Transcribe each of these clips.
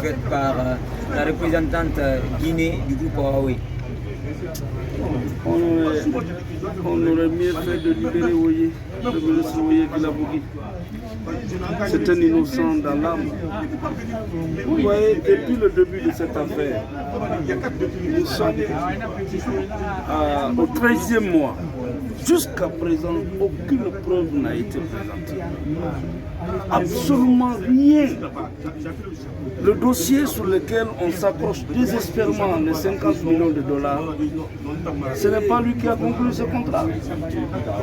faite par la représentante Guinée du groupe Huawei? On aurait mieux fait de libérer Oye, le ministre Oye Guilabogui. C'est un innocent dans l'âme. Vous voyez, depuis le début de cette affaire, nous sommes au 13e mois. Jusqu'à présent, aucune preuve n'a été présentée. Absolument rien. Le dossier sur lequel on s'approche désespérément les 50 millions de dollars, ce n'est pas lui qui a conclu ce contrat.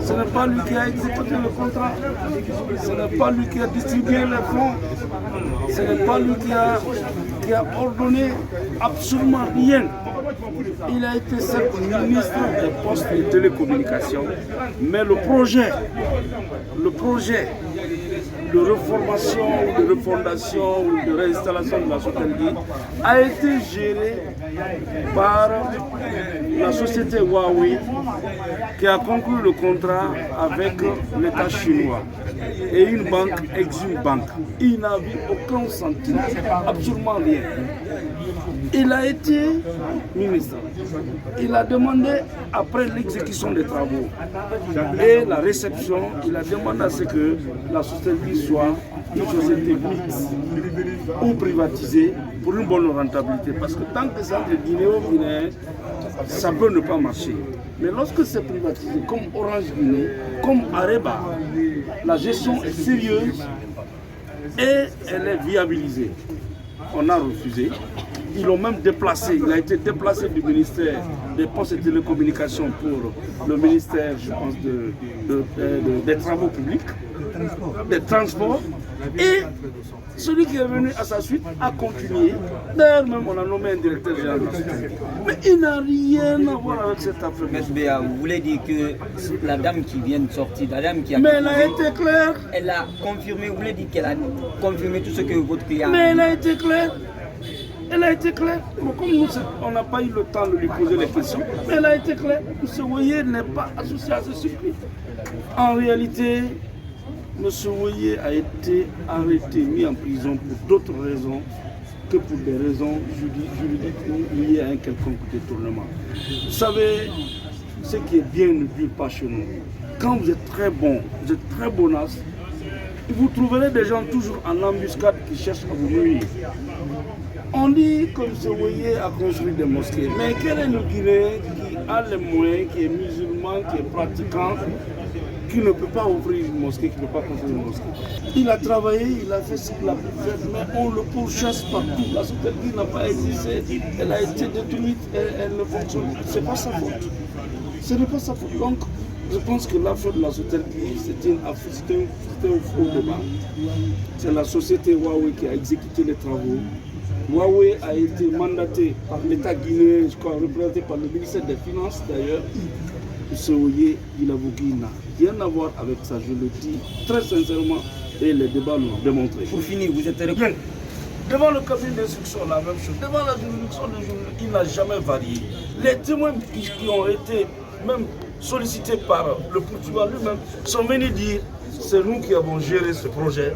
Ce n'est pas lui qui a exécuté le contrat. Ce n'est pas lui qui a distribué les fonds. Ce n'est pas lui qui a ordonné absolument rien. Il a été certes ministre des Postes et Télécommunications, mais le projet de reformation ou de refondation ou de réinstallation de la Sotelgi a été géré par la société Huawei qui a conclu le contrat avec l'État chinois et une banque, Exim Bank. Il n'a vu aucun centime, absolument rien. Il a été ministre. Il a demandé, après l'exécution des travaux et la réception, il a demandé à ce que la société soit une société mixte ou privatisée pour une bonne rentabilité. Parce que tant que c'est entre Guinée, ça peut ne pas marcher. Mais lorsque c'est privatisé, comme Orange Guinée, comme Areba, la gestion est sérieuse et elle est viabilisée. On a refusé. Ils l'ont même déplacé. Il a été déplacé du ministère des Postes et Télécommunications pour le ministère, je pense, des Travaux publics, des Transports. Et celui qui est venu à sa suite a continué. D'ailleurs, même on a nommé un directeur général. Mais il n'a rien à voir avec cette affaire. M. Béa, vous voulez dire que la dame qui vient de sortir, la dame qui a... Mais elle a été claire. Elle a confirmé, vous voulez dire qu'elle a confirmé tout ce que votre client... Mais elle a été claire. Elle a été claire. Bon, comme nous, on n'a pas eu le temps de lui poser les questions, mais elle a été claire. M. Woyer n'est pas associé à ce circuit. En réalité, M. Woyer a été arrêté, mis en prison pour d'autres raisons que pour des raisons juridiques liées à un quelconque détournement. Vous savez, ce qui est bien ne dure pas chez nous. Quand vous êtes très bon, vous êtes très bonasse, vous trouverez des gens toujours en embuscade qui cherchent à vous nuire. On dit que M. Woyer a construit des mosquées, mais quel est le Guinéen qui a les moyens, qui est musulman, qui est pratiquant, qui ne peut pas ouvrir une mosquée, qui ne peut pas construire une mosquée? Il a travaillé, il a fait ce qu'il a pu faire, mais on le pourchasse partout. La Sotelgi n'a pas existé, elle a été détruite, elle ne fonctionne pas. Ce n'est pas sa faute. Ce n'est pas sa faute. Donc, je pense que l'affaire de la Sotelgi, c'est un faux débat. C'est la société Huawei qui a exécuté les travaux. Huawei a été mandaté par l'État guinéen, je crois, représenté par le ministère des Finances d'ailleurs. M. Woyer Guilabogui n'a rien à voir avec ça, je le dis très sincèrement, et les débats l'ont démontré. Pour finir, vous êtes... Bien. Devant le cabinet d'instruction, la même chose. Devant la juridiction, il n'a jamais varié. Les témoins qui ont été même sollicités par le poursuivant lui-même sont venus dire c'est nous qui avons géré ce projet.